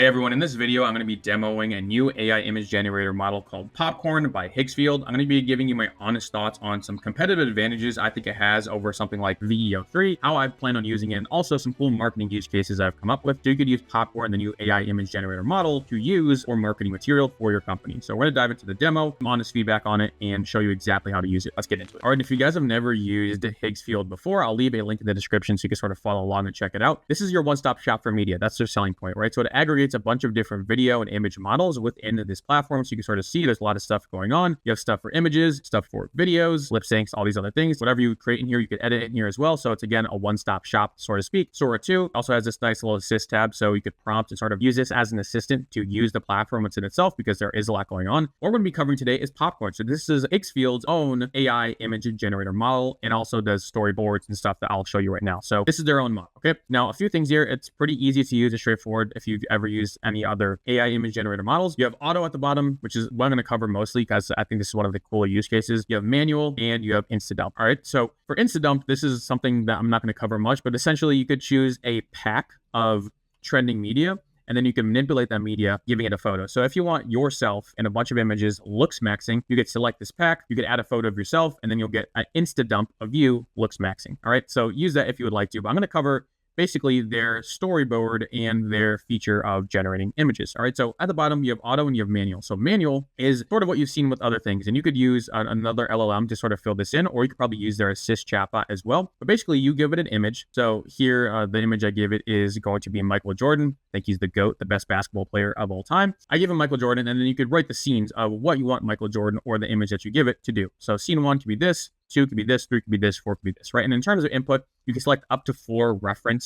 Hey everyone, in this video, I'm going to be demoing a new AI image generator model called Popcorn by Higgsfield. I'm going to be giving you my honest thoughts on some competitive advantages I think it has over something like VEO3, how I plan on using it, and also some cool marketing use cases I've come up with. So you could use Popcorn, the new AI image generator model, to use or marketing material for your company. So we're going to dive into the demo, some honest feedback on it, and show you exactly how to use it. Let's get into it. All right, if you guys have never used Higgsfield before, I'll leave a link in the description so you can sort of follow along and check it out. This is your one-stop shop for media. That's their selling point, right? So it aggregates a bunch of different video and image models within this platform. So you can sort of see there's a lot of stuff going on. You have stuff for images, stuff for videos, lip syncs, all these other things. Whatever you create in here, you could edit in here as well. So it's again, a one-stop shop, so to speak. Sora 2 also has this nice little assist tab. So you could prompt and sort of use this as an assistant to use the platform within itself because there is a lot going on. What we're going to be covering today is Popcorn. So this is Higgsfield's own AI image generator model and also does storyboards and stuff that I'll show you right now. So this is their own model. Okay. Now a few things here. It's pretty easy to use and straightforward if you've ever used any other AI image generator models. You have auto at the bottom, which is what I'm going to cover mostly because I think this is one of the cooler use cases. You have manual and you have insta dump. All right. So for insta dump, this is something that I'm not going to cover much, but essentially you could choose a pack of trending media and then you can manipulate that media, giving it a photo. So if you want yourself and a bunch of images looks maxing, you could select this pack, you could add a photo of yourself, and then you'll get an insta dump of you looks maxing. All right. So use that if you would like to, but I'm going to cover basically their storyboard and their feature of generating images. All right. So at the bottom, you have auto and you have manual. So manual is sort of what you've seen with other things. And you could use another LLM to sort of fill this in, or you could probably use their assist chatbot as well. But basically you give it an image. So here, the image I give it is going to be Michael Jordan. I think he's the GOAT, the best basketball player of all time. I give him Michael Jordan, and then you could write the scenes of what you want Michael Jordan or the image that you give it to do. So scene 1 could be this, 2 could be this, 3 could be this, 4 could be this, right? And in terms of input, you can select up to 4 reference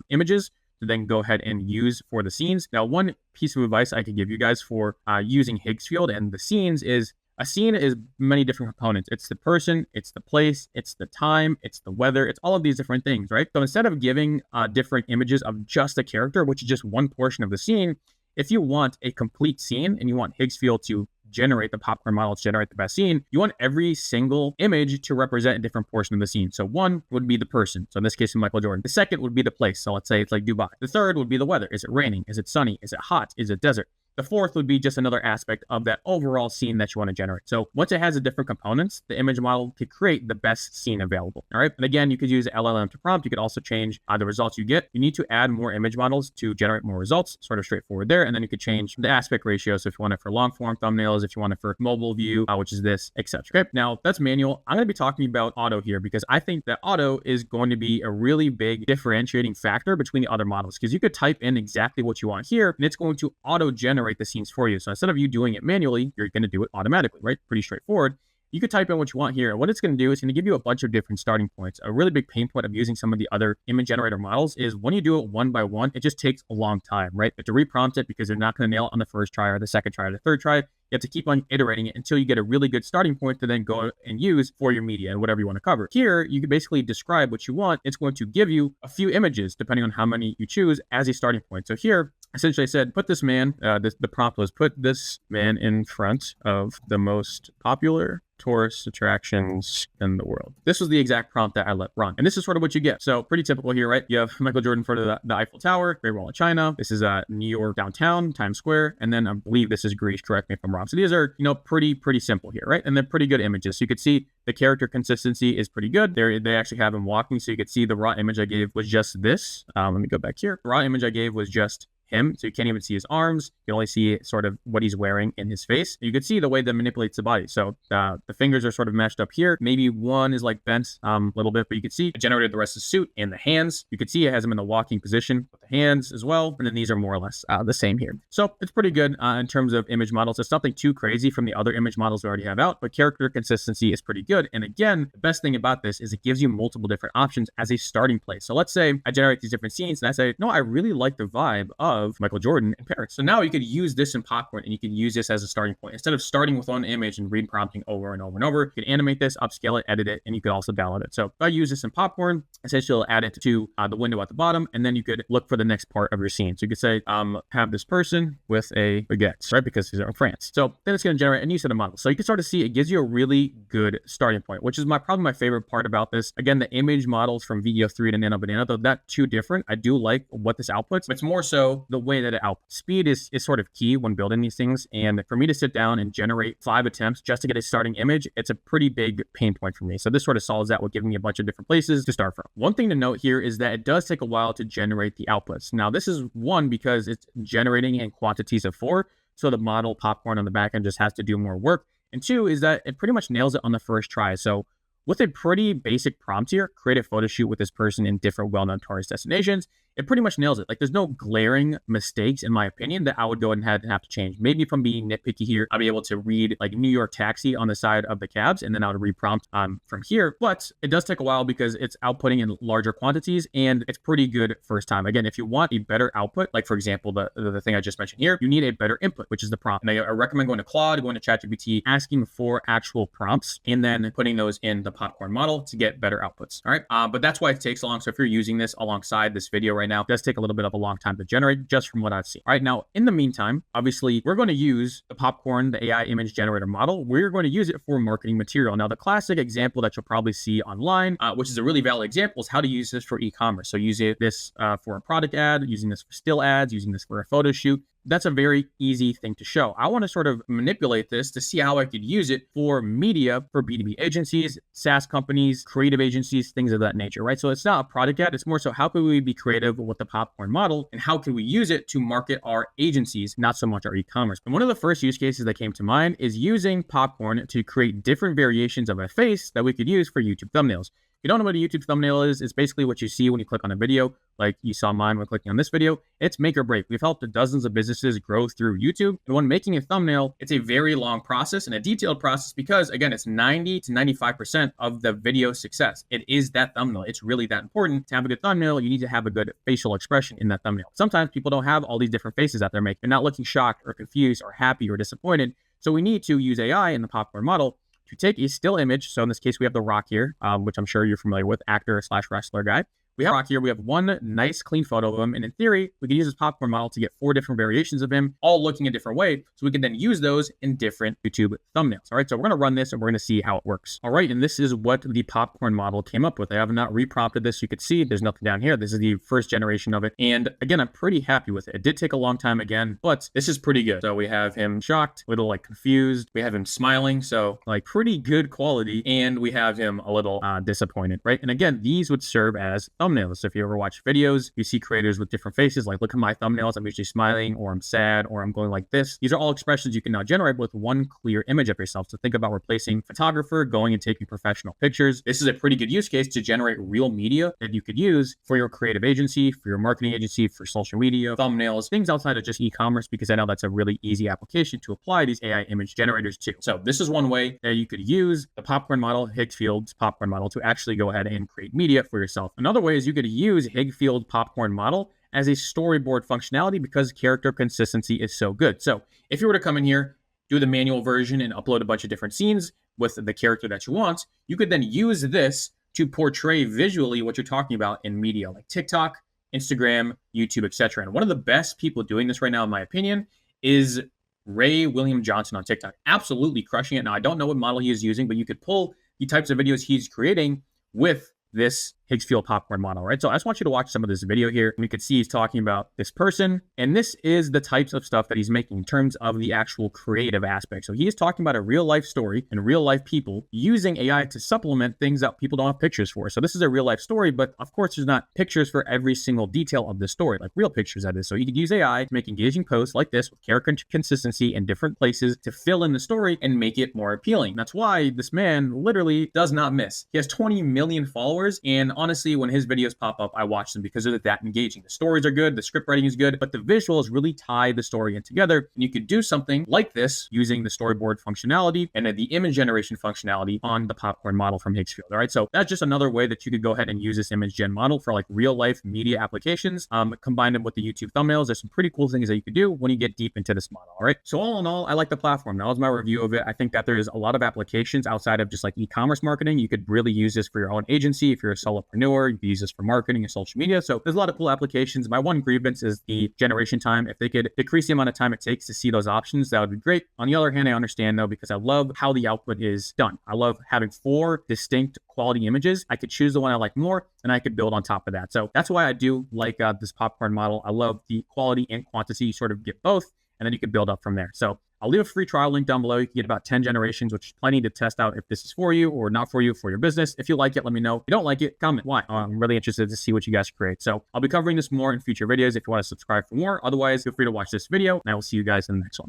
images to then go ahead and use for the scenes. Now, one piece of advice I could give you guys for using Higgsfield and the scenes is a scene is many different components. It's the person, it's the place, it's the time, it's the weather, it's all of these different things, right? So instead of giving different images of just a character, which is just one portion of the scene, if you want a complete scene and you want Higgsfield to generate the Popcorn model to generate the best scene, you want every single image to represent a different portion of the scene. So one would be the person. So in this case, Michael Jordan. The second would be the place. So let's say it's like Dubai. The third would be the weather. Is it raining? Is it sunny? Is it hot? Is it desert? The fourth would be just another aspect of that overall scene that you want to generate. So once it has the different components, the image model could create the best scene available. All right. And again, you could use LLM to prompt. You could also change the results you get. You need to add more image models to generate more results, sort of straightforward there. And then you could change the aspect ratio. So if you want it for long form thumbnails, if you want it for mobile view, which is this, etc. Okay. Now that's manual. I'm going to be talking about auto here because I think that auto is going to be a really big differentiating factor between the other models because you could type in exactly what you want here and it's going to auto generate the scenes for you. So instead of you doing it manually, you're going to do it automatically, right? Pretty straightforward. You could type in what you want here. What it's going to do is going to give you a bunch of different starting points. A really big pain point of using some of the other image generator models is when you do it one by one, it just takes a long time, right? You have to reprompt it because they're not going to nail it on the first try or the second try or the third try. You have to keep on iterating it until you get a really good starting point to then go and use for your media and whatever you want to cover. Here, you can basically describe what you want. It's going to give you a few images, depending on how many you choose as a starting point. So here, essentially I said, put this man, the prompt was put this man in front of the most popular tourist attractions in the world. This was the exact prompt that I let run. And this is sort of what you get. So pretty typical here, right? You have Michael Jordan in front of the Eiffel Tower, Great Wall of China. This is New York downtown, Times Square. And then I believe this is Greece, correct me if I'm wrong. So these are, pretty simple here, right? And they're pretty good images. So you could see the character consistency is pretty good. They actually have him walking. So you could see the raw image I gave was just this. Let me go back here. The raw image I gave was just him. So you can't even see his arms. You can only see sort of what he's wearing in his face. You can see the way that manipulates the body. So the fingers are sort of meshed up here. Maybe one is like bent a little bit, but you can see it generated the rest of the suit and the hands. You can see it has him in the walking position with the hands as well. And then these are more or less the same here. So it's pretty good in terms of image models. It's nothing too crazy from the other image models we already have out, but character consistency is pretty good. And again, the best thing about this is it gives you multiple different options as a starting place. So let's say I generate these different scenes and I say, no, I really like the vibe of Michael Jordan in Paris. So now you could use this in Popcorn and you can use this as a starting point. Instead of starting with one image and read prompting over and over and over, you can animate this, upscale it, edit it, and you could also download it. So if I use this in Popcorn, essentially I'll add it to the window at the bottom, and then you could look for the next part of your scene. So you could say, have this person with a baguette, right? Because these are in France. So then it's going to generate a new set of models. So you can start to see it gives you a really good starting point, which is probably my favorite part about this. Again, the image models from VEO3 to Nano Banana, though not too different. I do like what this outputs. It's more so the way that it outputs. Speed is sort of key when building these things. And for me to sit down and generate 5 attempts just to get a starting image, it's a pretty big pain point for me. So this sort of solves that with giving me a bunch of different places to start from. One thing to note here is that it does take a while to generate the outputs. Now, this is one because it's generating in quantities of 4. So the model Popcorn on the back end just has to do more work. And 2 is that it pretty much nails it on the first try. So with a pretty basic prompt here, create a photo shoot with this person in different well-known tourist destinations, it pretty much nails it. Like, there's no glaring mistakes, in my opinion, that I would go ahead and have to change. Maybe if I'm being nitpicky here, I'll be able to read like New York taxi on the side of the cabs, and then I would reprompt from here. But it does take a while because it's outputting in larger quantities, and it's pretty good first time. Again, if you want a better output, like for example, the thing I just mentioned here, you need a better input, which is the prompt. And I recommend going to Claude, going to ChatGPT, asking for actual prompts, and then putting those in the Popcorn model to get better outputs. All right. But that's why it takes so long. So if you're using this alongside this video right now, it does take a little bit of a long time to generate, just from what I've seen. All right, now in the meantime, obviously we're going to use the Popcorn, the AI image generator model. We're going to use it for marketing material. Now, the classic example that you'll probably see online, which is a really valid example, is how to use this for e-commerce. So using this for a product ad, using this for still ads, using this for a photo shoot. That's a very easy thing to show. I want to sort of manipulate this to see how I could use it for media for B2B agencies, SaaS companies, creative agencies, things of that nature, right? So it's not a product ad. It's more so how can we be creative with the Popcorn model, and how can we use it to market our agencies, not so much our e-commerce. And one of the first use cases that came to mind is using Popcorn to create different variations of a face that we could use for YouTube thumbnails. If you don't know what a YouTube thumbnail is, it's basically what you see when you click on a video, like you saw mine when clicking on this video. It's make or break. We've helped dozens of businesses grow through YouTube. And when making a thumbnail, it's a very long process and a detailed process because, again, it's 90 to 95% of the video success. It is that thumbnail. It's really that important. To have a good thumbnail, you need to have a good facial expression in that thumbnail. Sometimes people don't have all these different faces that they're making. They're not looking shocked or confused or happy or disappointed. So we need to use AI in the Popcorn model to take a still image. So in this case, we have The Rock here, which I'm sure you're familiar with, actor/wrestler guy. We have Rock here. We have one nice clean photo of him. And in theory, we could use this Popcorn model to get 4 different variations of him, all looking a different way. So we can then use those in different YouTube thumbnails. All right, so we're going to run this and we're going to see how it works. All right, and this is what the Popcorn model came up with. I have not reprompted this. You could see there's nothing down here. This is the first generation of it. And again, I'm pretty happy with it. It did take a long time again, but this is pretty good. So we have him shocked, a little like confused. We have him smiling. So like pretty good quality. And we have him a little disappointed, right? And again, these would serve as thumbnails. So if you ever watch videos, you see creators with different faces, like look at my thumbnails, I'm usually smiling, or I'm sad, or I'm going like this. These are all expressions you can now generate with one clear image of yourself. So think about replacing photographer, going and taking professional pictures. This is a pretty good use case to generate real media that you could use for your creative agency, for your marketing agency, for social media, thumbnails, things outside of just e-commerce, because I know that's a really easy application to apply these AI image generators to. So this is one way that you could use the Popcorn model, Higgsfield's Popcorn model, to actually go ahead and create media for yourself. Another way is you could use Higgsfield Popcorn model as a storyboard functionality because character consistency is so good. So if you were to come in here, do the manual version and upload a bunch of different scenes with the character that you want, you could then use this to portray visually what you're talking about in media like TikTok, Instagram, YouTube, etc. And one of the best people doing this right now, in my opinion, is Ray William Johnson on TikTok. Absolutely crushing it. Now, I don't know what model he is using, but you could pull the types of videos he's creating with this Higgsfield Popcorn model, right? So I just want you to watch some of this video here. And you can see he's talking about this person. And this is the types of stuff that he's making in terms of the actual creative aspect. So he is talking about a real life story and real life people using AI to supplement things that people don't have pictures for. So this is a real life story, but of course there's not pictures for every single detail of the story, like real pictures that is. So you could use AI to make engaging posts like this with character consistency in different places to fill in the story and make it more appealing. That's why this man literally does not miss. He has 20 million followers, and honestly, when his videos pop up, I watch them because they're that engaging. The stories are good, the script writing is good, but the visuals really tie the story in together. And you could do something like this using the storyboard functionality and the image generation functionality on the Popcorn model from Higgsfield. All right, so that's just another way that you could go ahead and use this image gen model for like real life media applications. Combine them with the YouTube thumbnails. There's some pretty cool things that you could do when you get deep into this model. All right, so all in all, I like the platform. That was my review of it. I think that there's a lot of applications outside of just like e-commerce marketing. You could really use this for your own agency if you're a solo solopreneur. You can use this for marketing and social media. So there's a lot of cool applications. My one grievance is the generation time. If they could decrease the amount of time it takes to see those options, that would be great. On the other hand, I understand though, because I love how the output is done. I love having 4 distinct quality images. I could choose the one I like more and I could build on top of that. So that's why I do like this popcorn model. I love the quality and quantity. You sort of get both, and then you can build up from there. So I'll leave a free trial link down below. You can get about 10 generations, which is plenty to test out if this is for you or not for you, for your business. If you like it, let me know. If you don't like it, comment why. I'm really interested to see what you guys create. So I'll be covering this more in future videos if you want to subscribe for more. Otherwise, feel free to watch this video, and I will see you guys in the next one.